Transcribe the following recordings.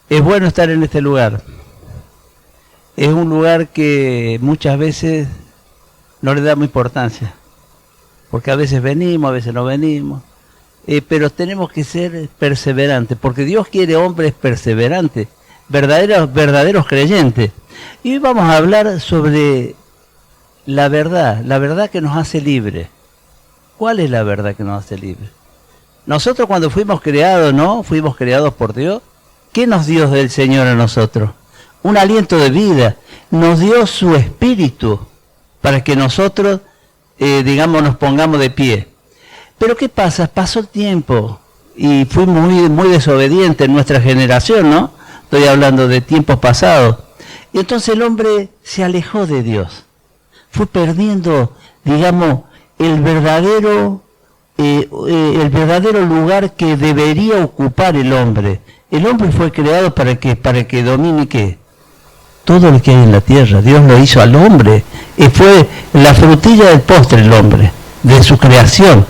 Es bueno estar en este lugar. Es un lugar que muchas veces no le damos importancia, porque a veces venimos, a veces no venimos, pero tenemos que ser perseverantes, porque Dios quiere hombres perseverantes, verdaderos creyentes. Y hoy vamos a hablar sobre la verdad que nos hace libres. ¿Cuál es la verdad que nos hace libres? Nosotros cuando fuimos creados, ¿no? Fuimos creados por Dios. ¿Qué nos dio el Señor a nosotros? Un aliento de vida. Nos dio su espíritu para que nosotros, nos pongamos de pie. Pero ¿qué pasa? Pasó el tiempo y fuimos muy desobedientes en nuestra generación, ¿no? Estoy hablando de tiempos pasados. Y entonces el hombre se alejó de Dios. Fue perdiendo, el verdadero lugar que debería ocupar el hombre. El hombre fue creado para que domine ¿qué? Todo lo que hay en la tierra. Dios lo hizo al hombre. Y fue la frutilla del postre el hombre, de su creación.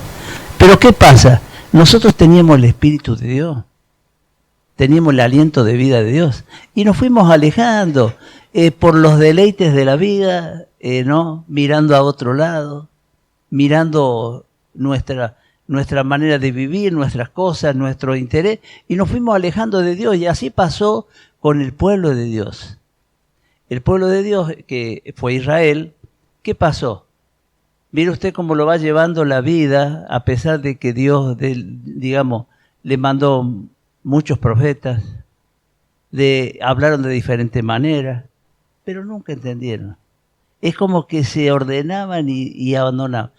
Pero ¿qué pasa? Nosotros teníamos el Espíritu de Dios. Teníamos el aliento de vida de Dios. Y nos fuimos alejando por los deleites de la vida, ¿no? Mirando a otro lado, mirando nuestra manera de vivir, nuestras cosas, nuestro interés, y nos fuimos alejando de Dios. Y así pasó con el pueblo de Dios. El pueblo de Dios, que fue Israel, ¿qué pasó? Mire usted cómo lo va llevando la vida, a pesar de que Dios, le mandó muchos profetas, hablaron de diferentes maneras, pero nunca entendieron. Es como que se ordenaban y abandonaban.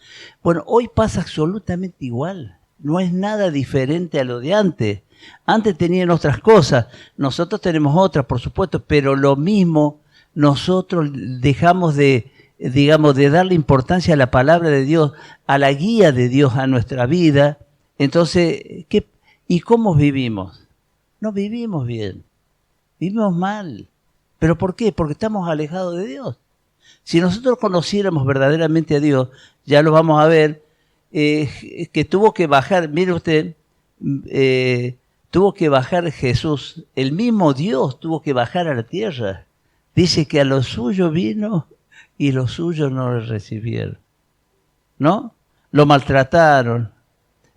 Bueno, hoy pasa absolutamente igual. No es nada diferente a lo de antes. Antes tenían otras cosas, nosotros tenemos otras, por supuesto, pero lo mismo nosotros dejamos de darle importancia a la palabra de Dios, a la guía de Dios a nuestra vida. Entonces, ¿y cómo vivimos? No vivimos bien, vivimos mal. ¿Pero por qué? Porque estamos alejados de Dios. Si nosotros conociéramos verdaderamente a Dios, ya lo vamos a ver, que tuvo que bajar, mire usted, tuvo que bajar Jesús, el mismo Dios tuvo que bajar a la tierra. Dice que a los suyos vino y los suyos no le recibieron, ¿no? Lo maltrataron,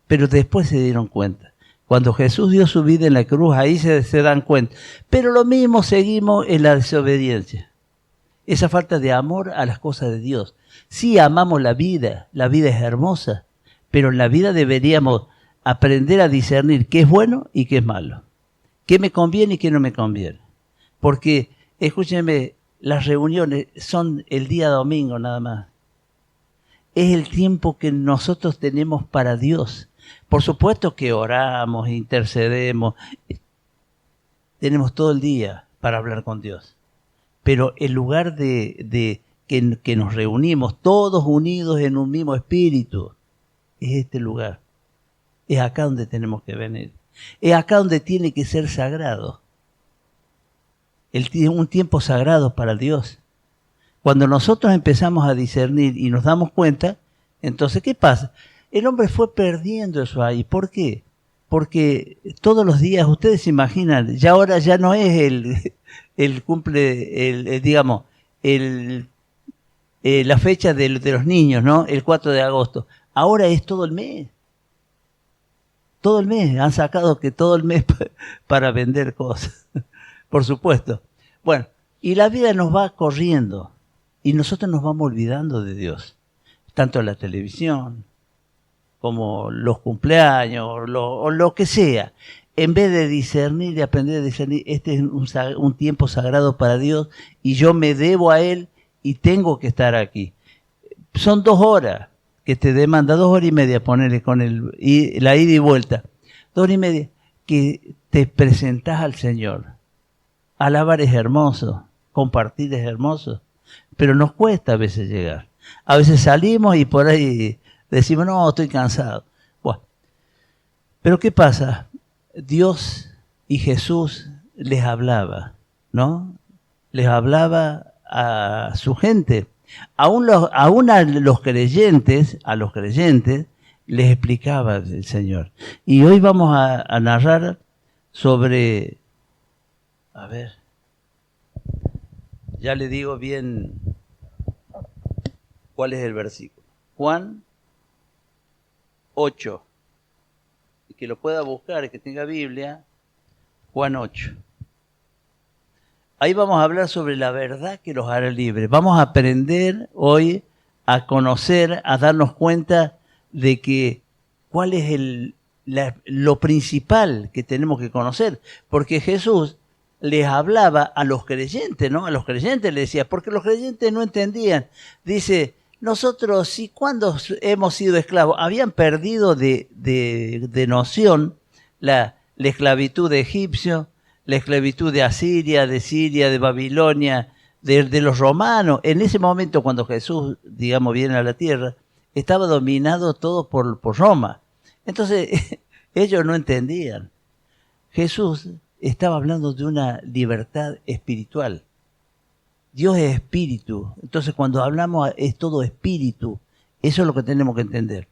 pero después se dieron cuenta. Cuando Jesús dio su vida en la cruz, ahí se dan cuenta. Pero lo mismo seguimos en la desobediencia. Esa falta de amor a las cosas de Dios. Sí amamos la vida es hermosa, pero en la vida deberíamos aprender a discernir qué es bueno y qué es malo. Qué me conviene y qué no me conviene. Porque, escúchenme, las reuniones son el día domingo nada más. Es el tiempo que nosotros tenemos para Dios. Por supuesto que oramos, intercedemos. Tenemos todo el día para hablar con Dios. Pero el lugar que nos reunimos todos unidos en un mismo espíritu, es este lugar. Es acá donde tenemos que venir. Es acá donde tiene que ser sagrado. Un tiempo sagrado para Dios. Cuando nosotros empezamos a discernir y nos damos cuenta, entonces, ¿qué pasa? El hombre fue perdiendo eso ahí. ¿Por qué? Porque todos los días, ustedes se imaginan, ya ahora ya no es la fecha de los niños, ¿no? El 4 de agosto. Ahora es todo el mes. Todo el mes. Han sacado que todo el mes para vender cosas. Por supuesto. Bueno, y la vida nos va corriendo. Y nosotros nos vamos olvidando de Dios. Tanto la televisión, como los cumpleaños, o lo que sea. En vez de discernir, de aprender a discernir, este es un tiempo sagrado para Dios y yo me debo a Él y tengo que estar aquí. Son 2 horas que te demanda, 2 horas y media, ponerle con la ida y vuelta. 2 horas y media que te presentás al Señor. Alabar es hermoso, compartir es hermoso, pero nos cuesta a veces llegar. A veces salimos y por ahí decimos, no, estoy cansado. Bueno, pero ¿qué pasa? Dios y Jesús les hablaba, ¿no? Les hablaba a su gente. Aún a los creyentes, les explicaba el Señor. Y hoy vamos a narrar sobre A ver, ya le digo bien cuál es el versículo. Juan 8. Y que lo pueda buscar, que tenga Biblia. Juan 8. Ahí vamos a hablar sobre la verdad que los hará libres. Vamos a aprender hoy a conocer, a darnos cuenta de que cuál es lo principal que tenemos que conocer. Porque Jesús les hablaba a los creyentes, ¿no? A los creyentes les decía, porque los creyentes no entendían. Dice, nosotros, ¿sí cuándo hemos sido esclavos? Habían perdido de noción la esclavitud de egipcio, la esclavitud de Asiria, de Siria, de Babilonia, de los romanos. En ese momento, cuando Jesús, digamos, viene a la tierra, estaba dominado todo por Roma. Entonces, ellos no entendían. Jesús estaba hablando de una libertad espiritual. Dios es espíritu. Entonces, cuando hablamos, es todo espíritu. Eso es lo que tenemos que entender,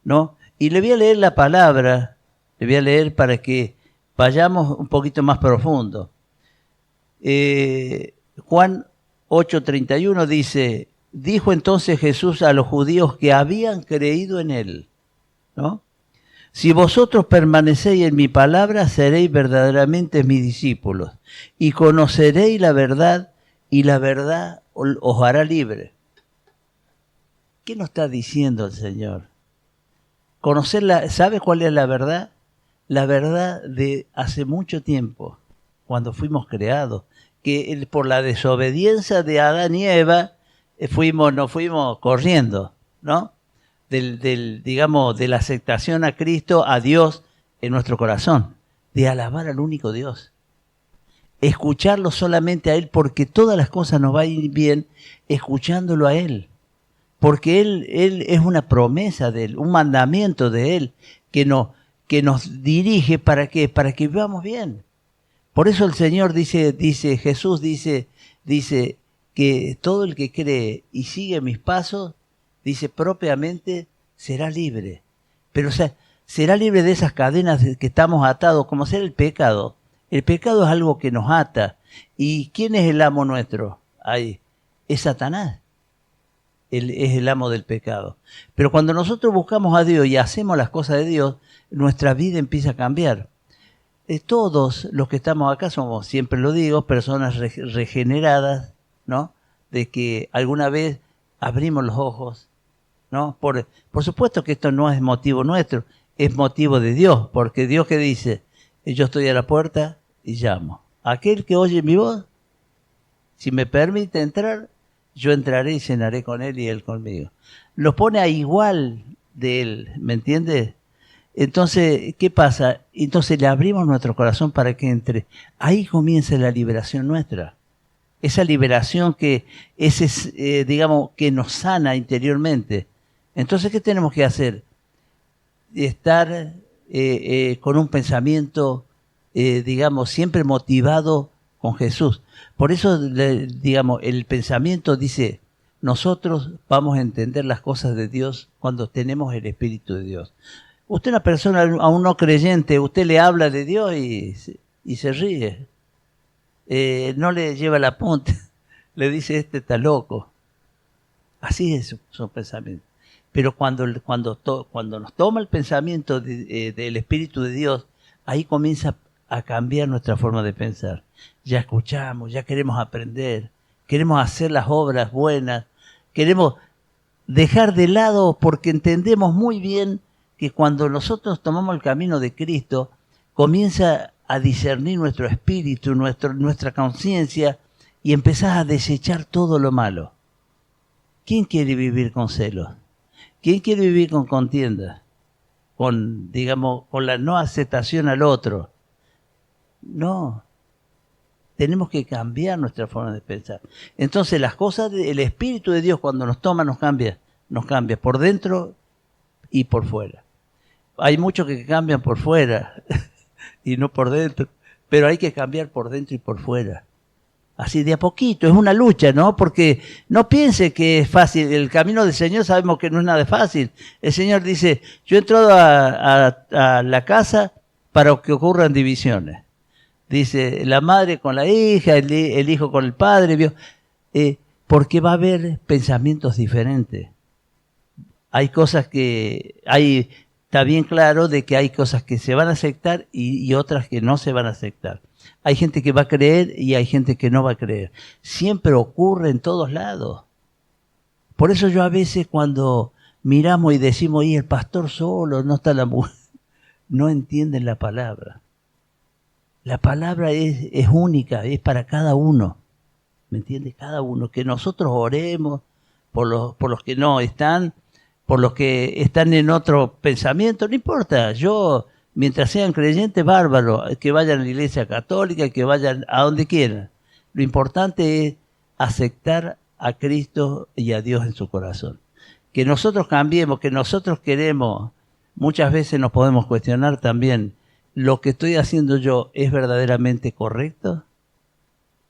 ¿no? Y le voy a leer la palabra, le voy a leer para que vayamos un poquito más profundo. Juan 8:31 dice, dijo entonces Jesús a los judíos que habían creído en él, ¿no? Si vosotros permanecéis en mi palabra, seréis verdaderamente mis discípulos, y conoceréis la verdad, y la verdad os hará libre. ¿Qué nos está diciendo el Señor? ¿Sabe cuál es la verdad? La verdad de hace mucho tiempo, cuando fuimos creados, que por la desobediencia de Adán y Eva, nos fuimos corriendo, ¿no? Digamos, de la aceptación a Cristo, a Dios en nuestro corazón, de alabar al único Dios. Escucharlo solamente a Él, porque todas las cosas nos van a ir bien escuchándolo a Él. Porque Él es una promesa de Él, un mandamiento de Él, que nos dirige ¿para qué? Para que vivamos bien. Por eso el Señor Jesús dice que todo el que cree y sigue mis pasos, dice propiamente, será libre. Pero o sea, será libre de esas cadenas que estamos atados, como ser el pecado. El pecado es algo que nos ata. ¿Y quién es el amo nuestro? Ahí, es Satanás. Él es el amo del pecado. Pero cuando nosotros buscamos a Dios y hacemos las cosas de Dios, nuestra vida empieza a cambiar. Todos los que estamos acá somos, siempre lo digo, personas regeneradas, ¿no? De que alguna vez abrimos los ojos, ¿no? Por supuesto que esto no es motivo nuestro, es motivo de Dios, porque Dios que dice, yo estoy a la puerta y llamo. Aquel que oye mi voz, si me permite entrar, yo entraré y cenaré con él y él conmigo. Lo pone a igual de él, ¿me entiendes? Entonces, ¿qué pasa? Entonces le abrimos nuestro corazón para que entre. Ahí comienza la liberación nuestra. Esa liberación que digamos, que nos sana interiormente. Entonces, ¿qué tenemos que hacer? Estar con un pensamiento, digamos, siempre motivado con Jesús. Por eso, digamos, el pensamiento dice, nosotros vamos a entender las cosas de Dios cuando tenemos el Espíritu de Dios. Usted, una persona, a un no creyente, usted le habla de Dios y se ríe. No le lleva la punta, le dice, este está loco. Así es su pensamiento. Pero cuando nos toma el pensamiento del Espíritu de Dios, ahí comienza a cambiar nuestra forma de pensar. Ya escuchamos, ya queremos aprender, queremos hacer las obras buenas, queremos dejar de lado porque entendemos muy bien que cuando nosotros tomamos el camino de Cristo, comienza a discernir nuestro espíritu, nuestra conciencia, y empezás a desechar todo lo malo. ¿Quién quiere vivir con celos? ¿Quién quiere vivir con contienda? Con la no aceptación al otro. No. Tenemos que cambiar nuestra forma de pensar. Entonces las cosas, el Espíritu de Dios cuando nos toma nos cambia por dentro y por fuera. Hay muchos que cambian por fuera y no por dentro, pero hay que cambiar por dentro y por fuera. Así de a poquito, es una lucha, ¿no? Porque no piense que es fácil. El camino del Señor sabemos que no es nada fácil. El Señor dice, yo he entrado a la casa para que ocurran divisiones. Dice, la madre con la hija, el hijo con el padre, ¿vio? Porque va a haber pensamientos diferentes. Hay cosas que, está bien claro de que hay cosas que se van a aceptar y otras que no se van a aceptar. Hay gente que va a creer y hay gente que no va a creer. Siempre ocurre en todos lados. Por eso yo a veces cuando miramos y decimos, y el pastor solo, no está la mujer, no entienden la palabra. La palabra es única, es para cada uno. ¿Me entiendes? Cada uno. Que nosotros oremos por los que no están, por los que están en otro pensamiento, no importa. Yo, mientras sean creyentes, bárbaro, que vayan a la iglesia católica, que vayan a donde quieran. Lo importante es aceptar a Cristo y a Dios en su corazón. Que nosotros cambiemos, que nosotros queremos, muchas veces nos podemos cuestionar también, ¿lo que estoy haciendo yo es verdaderamente correcto?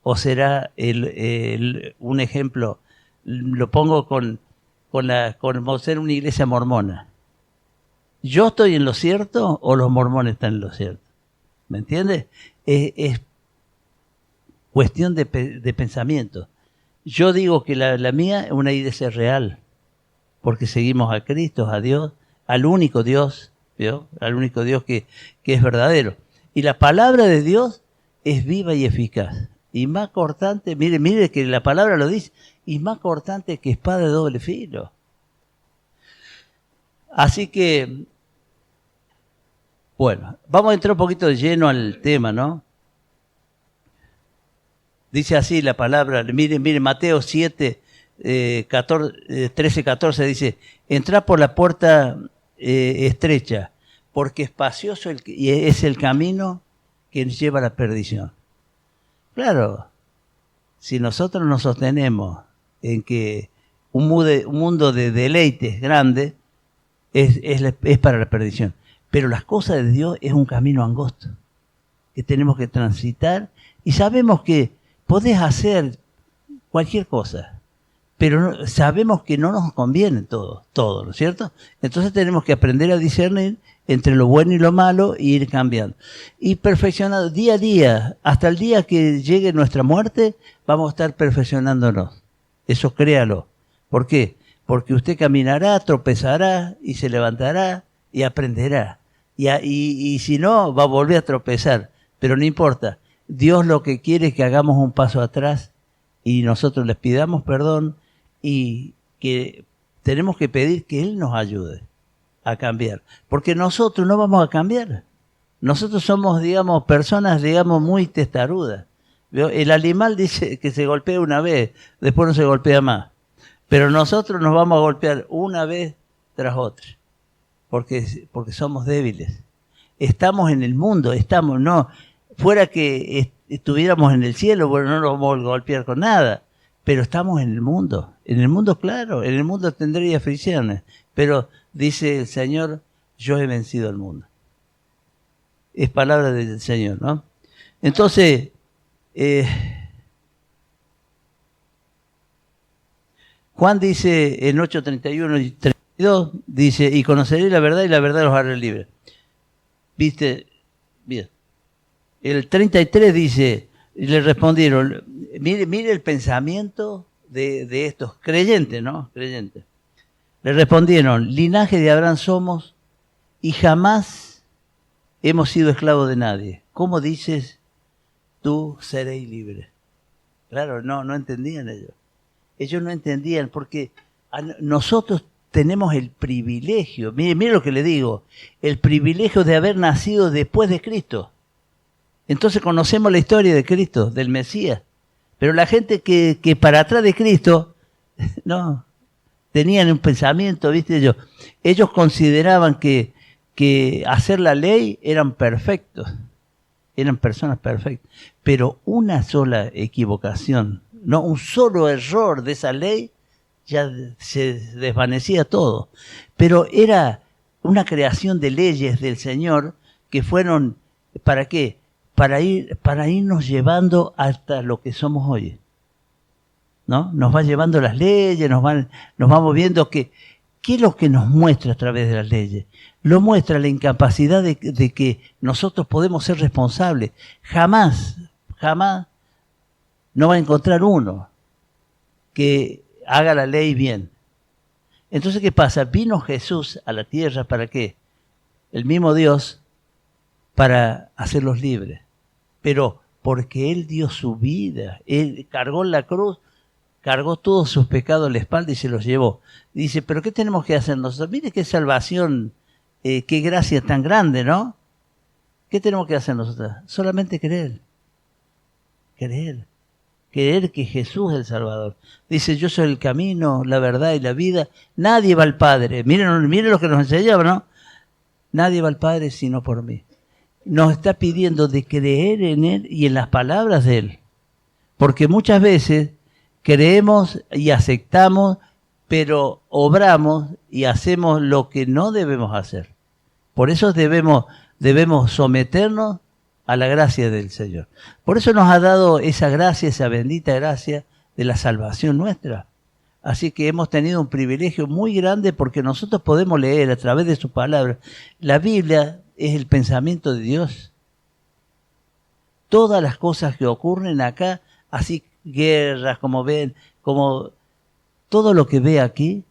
¿O será un ejemplo, lo pongo con ser una iglesia mormona? ¿Yo estoy en lo cierto o los mormones están en lo cierto? ¿Me entiendes? Es cuestión de pensamiento. Yo digo que la mía es una iglesia real, porque seguimos a Cristo, a Dios, al único Dios, ¿vio? Al único Dios que es verdadero. Y la palabra de Dios es viva y eficaz. Y más cortante, mire que la palabra lo dice, y más cortante que espada de doble filo. Así que, bueno, vamos a entrar un poquito de lleno al tema, ¿no? Dice así la palabra, mire Mateo 7, 13, 14 dice, entrad por la puerta estrecha, porque espacioso es el camino que nos lleva a la perdición. Claro, si nosotros nos sostenemos en que un mundo de deleites grande es para la perdición, pero las cosas de Dios es un camino angosto que tenemos que transitar y sabemos que podés hacer cualquier cosa, pero sabemos que no nos conviene todo, ¿no es cierto? Entonces tenemos que aprender a discernir entre lo bueno y lo malo e ir cambiando. Y perfeccionando día a día, hasta el día que llegue nuestra muerte, vamos a estar perfeccionándonos. Eso créalo. ¿Por qué? Porque usted caminará, tropezará y se levantará y aprenderá. Y si no, va a volver a tropezar. Pero no importa. Dios lo que quiere es que hagamos un paso atrás y nosotros les pidamos perdón y que tenemos que pedir que Él nos ayude a cambiar. Porque nosotros no vamos a cambiar. Nosotros somos, digamos, personas, digamos, muy testarudas. El animal dice que se golpea una vez, después no se golpea más. Pero nosotros nos vamos a golpear una vez tras otra. Porque somos débiles. Estamos en el mundo, no, fuera que estuviéramos en el cielo, bueno, no nos vamos a golpear con nada, pero estamos en el mundo, claro, en el mundo tendréis aflicciones, pero dice el Señor, yo he vencido al mundo. Es palabra del Señor, ¿no? Entonces, Juan dice en 8:31 y 32, dice, y conoceréis la verdad y la verdad los hará libres. ¿Viste? Bien. El 33 dice, y le respondieron, mire el pensamiento de estos creyentes, ¿no? Creyentes. Le respondieron, linaje de Abraham somos y jamás hemos sido esclavos de nadie. ¿Cómo dices tú seréis libres? Claro, no entendían ellos. Ellos no entendían porque nosotros tenemos el privilegio, mire lo que le digo, el privilegio de haber nacido después de Cristo. Entonces conocemos la historia de Cristo, del Mesías. Pero la gente que para atrás de Cristo, no, tenían un pensamiento, ¿viste? Ellos consideraban que hacer la ley eran perfectos, eran personas perfectas. Pero una sola equivocación, no, un solo error de esa ley, ya se desvanecía todo. Pero era una creación de leyes del Señor que fueron, ¿para qué? Para irnos llevando hasta lo que somos hoy, ¿no? Nos va llevando las leyes, nos vamos viendo que ¿qué es lo que nos muestra a través de las leyes? Lo muestra la incapacidad de que nosotros podemos ser responsables. Jamás no va a encontrar uno que haga la ley bien. Entonces, ¿qué pasa? Vino Jesús a la tierra, ¿para qué? El mismo Dios, para hacerlos libres. Pero porque Él dio su vida, Él cargó en la cruz, cargó todos sus pecados en la espalda y se los llevó. Dice, ¿pero qué tenemos que hacer nosotros? Mire qué salvación, qué gracia tan grande, ¿no? ¿Qué tenemos que hacer nosotros? Solamente creer. Creer que Jesús es el Salvador. Dice, yo soy el camino, la verdad y la vida. Nadie va al Padre. Miren lo que nos enseñaba, ¿no? Nadie va al Padre sino por mí. Nos está pidiendo de creer en Él y en las palabras de Él. Porque muchas veces creemos y aceptamos, pero obramos y hacemos lo que no debemos hacer. Por eso debemos someternos a la gracia del Señor. Por eso nos ha dado esa gracia, esa bendita gracia de la salvación nuestra. Así que hemos tenido un privilegio muy grande porque nosotros podemos leer a través de su palabra. La Biblia es el pensamiento de Dios. Todas las cosas que ocurren acá, así guerras, como ven, como todo lo que ve aquí,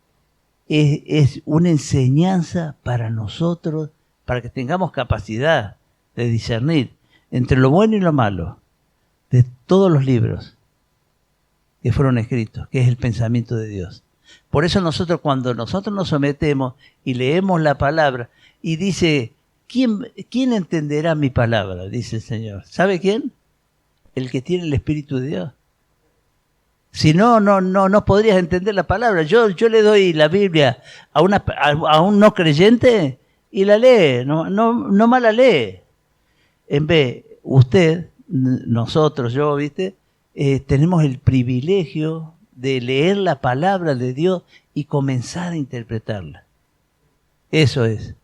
es una enseñanza para nosotros, para que tengamos capacidad de discernir entre lo bueno y lo malo de todos los libros que fueron escritos, que es el pensamiento de Dios. Por eso cuando nosotros nos sometemos y leemos la palabra y dice, ¿quién entenderá mi palabra? Dice el Señor. ¿Sabe quién? El que tiene el Espíritu de Dios. Si no podrías entender la palabra. Yo le doy la Biblia a un no creyente y la lee, no más la lee. En vez, usted, nosotros, yo, ¿viste? Tenemos el privilegio de leer la palabra de Dios y comenzar a interpretarla. Eso es.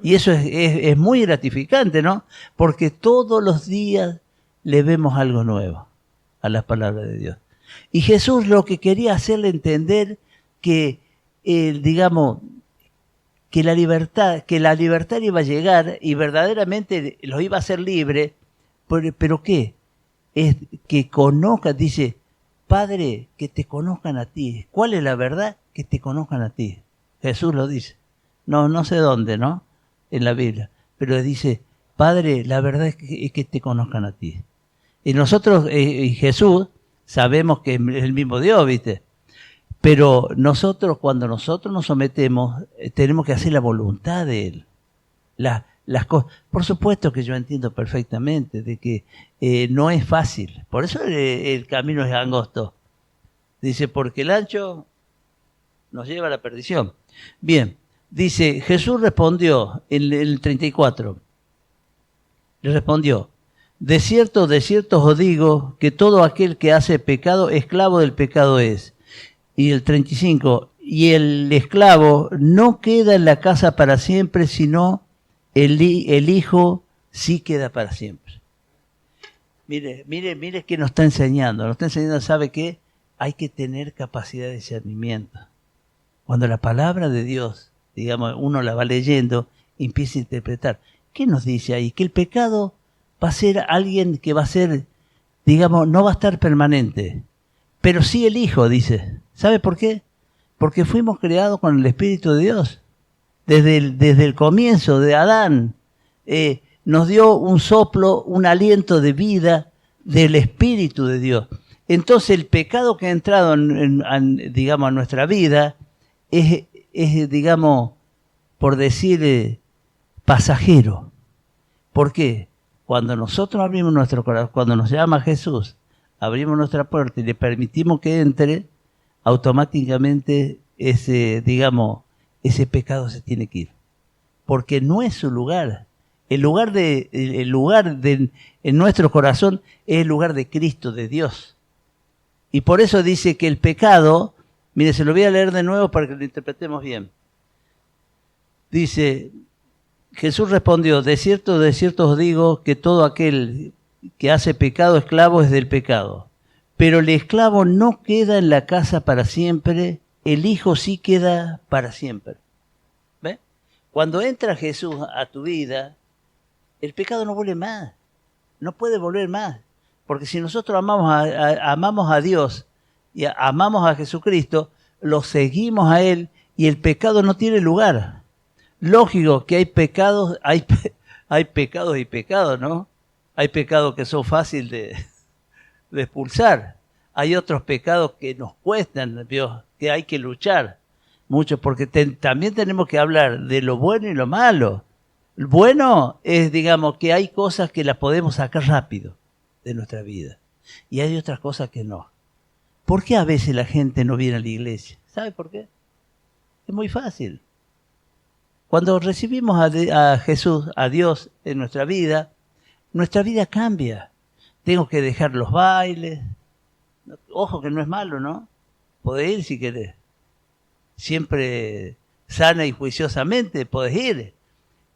Y eso es muy gratificante, ¿no? Porque todos los días le vemos algo nuevo a las palabras de Dios. Y Jesús lo que quería hacerle entender que, que la libertad iba a llegar y verdaderamente los iba a hacer libre, pero ¿qué? Es que conozcan, dice, Padre, que te conozcan a ti. ¿Cuál es la verdad? Que te conozcan a ti. Jesús lo dice. No sé dónde, ¿no? En la Biblia. Pero dice, Padre, la verdad es que te conozcan a ti. Y nosotros, y Jesús, sabemos que es el mismo Dios, ¿viste? Pero cuando nosotros nos sometemos, tenemos que hacer la voluntad de Él. Las cosas. Por supuesto que yo entiendo perfectamente de que no es fácil. Por eso el camino es angosto. Dice, porque el ancho nos lleva a la perdición. Bien, dice, Jesús respondió en el 34. Le respondió, de cierto os digo que todo aquel que hace pecado, esclavo del pecado es. Y el 35, y el esclavo no queda en la casa para siempre, sino el hijo sí queda para siempre. Mire que nos está enseñando. Nos está enseñando, ¿sabe qué? Hay que tener capacidad de discernimiento. Cuando la palabra de Dios, uno la va leyendo, empieza a interpretar. ¿Qué nos dice ahí? Que el pecado va a ser alguien que va a ser, no va a estar permanente. Pero sí el Hijo, dice. ¿Sabe por qué? Porque fuimos creados con el Espíritu de Dios. Desde el comienzo de Adán, nos dio un soplo, un aliento de vida del Espíritu de Dios. Entonces el pecado que ha entrado a nuestra vida es por decir, pasajero. ¿Por qué? Cuando nosotros abrimos nuestro corazón, cuando nos llama Jesús, abrimos nuestra puerta y le permitimos que entre, automáticamente ese pecado se tiene que ir. Porque no es su lugar. El lugar en nuestro corazón es el lugar de Cristo, de Dios. Y por eso dice que el pecado, mire, se lo voy a leer de nuevo para que lo interpretemos bien. Dice, Jesús respondió, de cierto os digo que todo aquel que hace pecado, esclavo es del pecado. Pero el esclavo no queda en la casa para siempre, el Hijo sí queda para siempre. ¿Ves? Cuando entra Jesús a tu vida, el pecado no vuelve más, no puede volver más. Porque si nosotros amamos a Dios y amamos a Jesucristo, lo seguimos a Él y el pecado no tiene lugar. Lógico que hay pecados, hay pecados y pecados, ¿no? Hay pecados que son fáciles de expulsar. Hay otros pecados que nos cuestan, Dios, que hay que luchar mucho, porque también tenemos que hablar de lo bueno y lo malo. Lo bueno es, digamos, que hay cosas que las podemos sacar rápido de nuestra vida y hay otras cosas que no. ¿Por qué a veces la gente no viene a la iglesia? ¿Sabe por qué? Es muy fácil. Cuando recibimos a Jesús, a Dios en nuestra vida cambia. Tengo que dejar los bailes. Ojo que no es malo, ¿no? Podés ir si querés. Siempre sana y juiciosamente podés ir.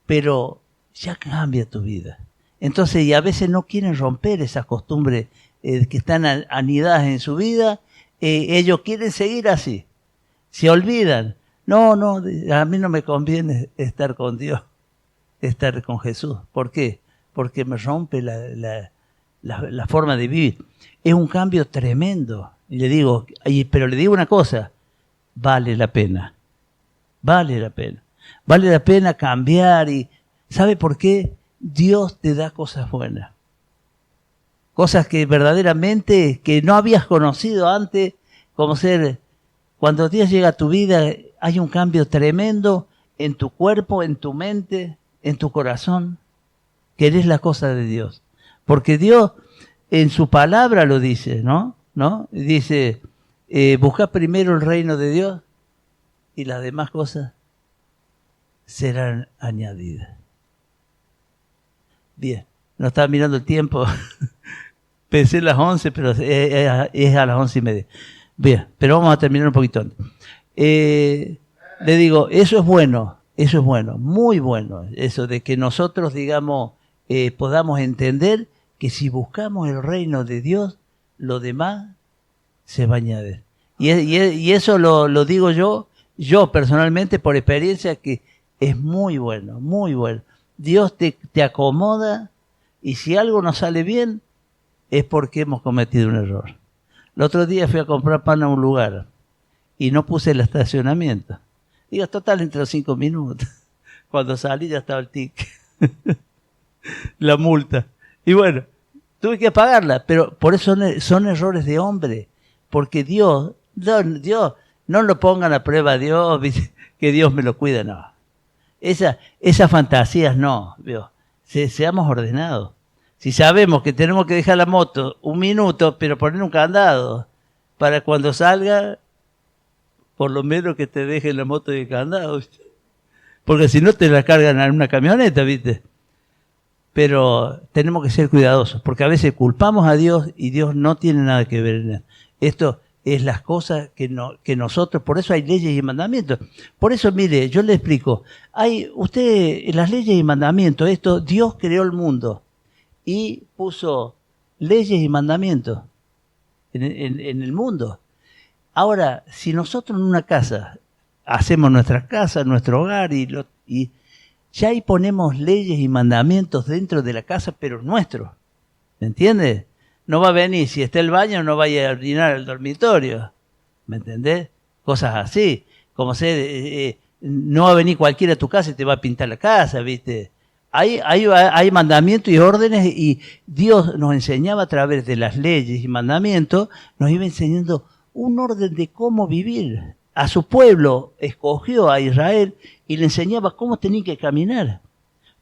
Pero ya cambia tu vida. Entonces, y a veces no quieren romper esas costumbres que están anidadas en su vida. Ellos quieren seguir así. Se olvidan. No, a mí no me conviene estar con Dios, estar con Jesús. ¿Por qué? Porque me rompe la forma de vivir. Es un cambio tremendo. Y le digo, pero le digo una cosa, vale la pena. Vale la pena. Vale la pena cambiar. Y ¿sabe por qué? Dios te da cosas buenas. Cosas que verdaderamente que no habías conocido antes, como ser, cuando Dios llega a tu vida, hay un cambio tremendo en tu cuerpo, en tu mente, en tu corazón. Querés la cosa de Dios. Porque Dios en su palabra lo dice, ¿no? Dice, busca primero el reino de Dios y las demás cosas serán añadidas. Bien, no estaba mirando el tiempo. Pensé las 11, pero es a las 11:30. Bien, pero vamos a terminar un poquito antes. Le digo, eso es bueno, muy bueno, eso de que nosotros, digamos, podamos entender que si buscamos el reino de Dios, lo demás se va a añadir. Y eso lo digo yo personalmente por experiencia, que es muy bueno, muy bueno. Dios te acomoda y si algo no sale bien es porque hemos cometido un error. El otro día fui a comprar pan a un lugar y no puse el estacionamiento. Digo, total, entre los 5 minutos. Cuando salí ya estaba el ticket. La multa. Y bueno, tuve que pagarla, pero por eso son errores de hombre. Porque Dios, no lo pongan a prueba a Dios, que Dios me lo cuida, no. Esas fantasías no, ¿vio? Seamos ordenados. Si sabemos que tenemos que dejar la moto 1 minuto, pero poner un candado para cuando salga, por lo menos que te dejen la moto de candado, ¿viste? Porque si no te la cargan en una camioneta, ¿viste? Pero tenemos que ser cuidadosos, porque a veces culpamos a Dios y Dios no tiene nada que ver en eso. Esto es las cosas que nosotros, por eso hay leyes y mandamientos. Por eso, mire, yo le explico. Las leyes y mandamientos, Dios creó el mundo y puso leyes y mandamientos en el mundo. Ahora, si nosotros en una casa hacemos nuestra casa, nuestro hogar y ya ahí ponemos leyes y mandamientos dentro de la casa, pero nuestros, ¿me entiendes? No va a venir, si está el baño, no vaya a orinar el dormitorio, ¿me entendés? Cosas así, como no va a venir cualquiera a tu casa y te va a pintar la casa, ¿viste? Hay mandamientos y órdenes, y Dios nos enseñaba a través de las leyes y mandamientos, nos iba enseñando un orden de cómo vivir. A su pueblo escogió a Israel y le enseñaba cómo tenía que caminar.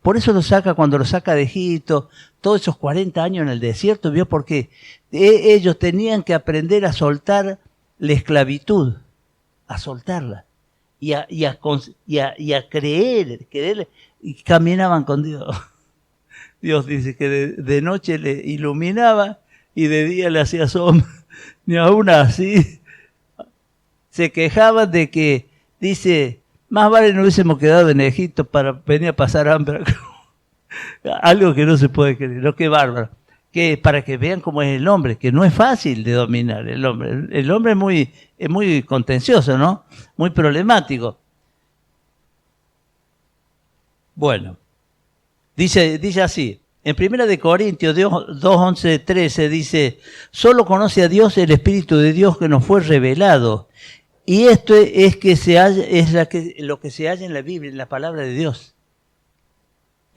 Por eso cuando lo saca de Egipto, todos esos 40 años en el desierto, ¿vio? Porque ellos tenían que aprender a soltar la esclavitud, a soltarla, y a creer, y caminaban con Dios. Dios dice que de noche le iluminaba y de día le hacía sombra. Ni aún así se quejaban de que, dice, más vale no hubiésemos quedado en Egipto para venir a pasar hambre. Algo que no se puede creer, ¿no? Qué bárbaro. que para que vean cómo es el hombre, que no es fácil de dominar el hombre. El hombre es muy contencioso, ¿no? Muy problemático. Bueno, dice así, en 1 de Corintios 2, 11, 13 dice, solo conoce a Dios el Espíritu de Dios que nos fue revelado. Y esto es lo que se halla en la Biblia, en la palabra de Dios.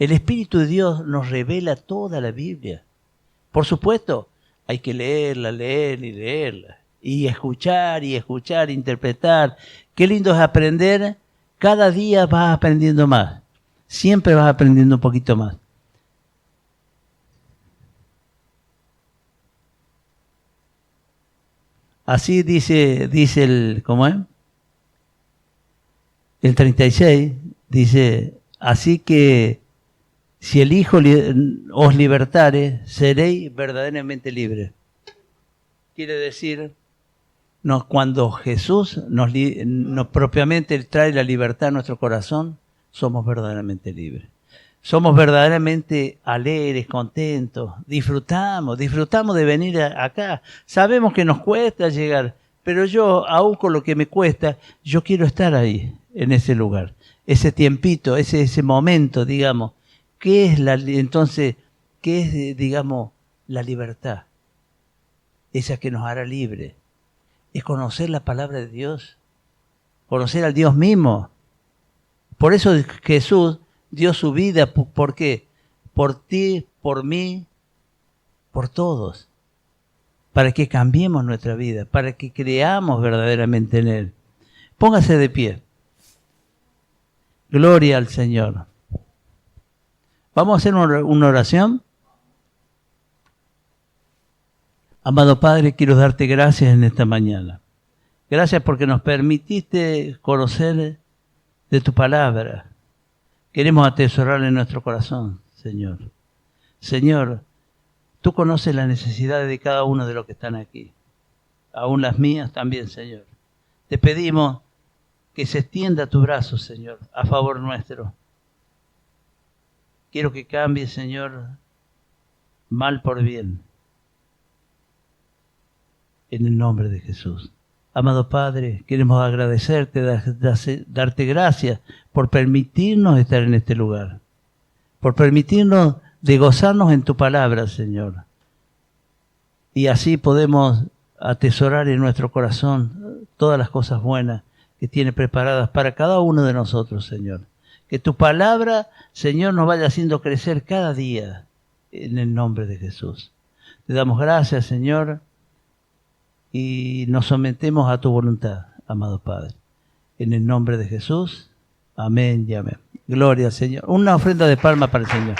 El Espíritu de Dios nos revela toda la Biblia. Por supuesto, hay que leerla, leer y leerla. Y escuchar, interpretar. Qué lindo es aprender. Cada día vas aprendiendo más. Siempre vas aprendiendo un poquito más. Así dice ¿cómo es? El 36 dice, así que si el Hijo os libertare, seréis verdaderamente libres. Quiere decir, cuando Jesús nos propiamente trae la libertad a nuestro corazón, somos verdaderamente libres. Somos verdaderamente alegres, contentos, disfrutamos de venir acá. Sabemos que nos cuesta llegar, pero yo, aún con lo que me cuesta, yo quiero estar ahí, en ese lugar. Ese tiempito, ese momento, digamos. ¿Qué es la libertad? Esa que nos hará libre. Es conocer la palabra de Dios. Conocer al Dios mismo. Por eso Jesús dio su vida. ¿Por qué? Por ti, por mí, por todos. Para que cambiemos nuestra vida. Para que creamos verdaderamente en Él. Póngase de pie. Gloria al Señor. Vamos a hacer una oración. Amado Padre, quiero darte gracias en esta mañana. Gracias porque nos permitiste conocer de tu palabra. Queremos atesorarla en nuestro corazón, Señor. Señor, tú conoces las necesidades de cada uno de los que están aquí. Aún las mías también, Señor. Te pedimos que se extienda tu brazo, Señor, a favor nuestro. Quiero que cambie, Señor, mal por bien. En el nombre de Jesús. Amado Padre, queremos agradecerte, darte gracias por permitirnos estar en este lugar. Por permitirnos de gozarnos en tu palabra, Señor. Y así podemos atesorar en nuestro corazón todas las cosas buenas que tiene preparadas para cada uno de nosotros, Señor. Que tu palabra, Señor, nos vaya haciendo crecer cada día en el nombre de Jesús. Te damos gracias, Señor, y nos sometemos a tu voluntad, amado Padre. En el nombre de Jesús, amén y amén. Gloria al Señor. Una ofrenda de palma para el Señor.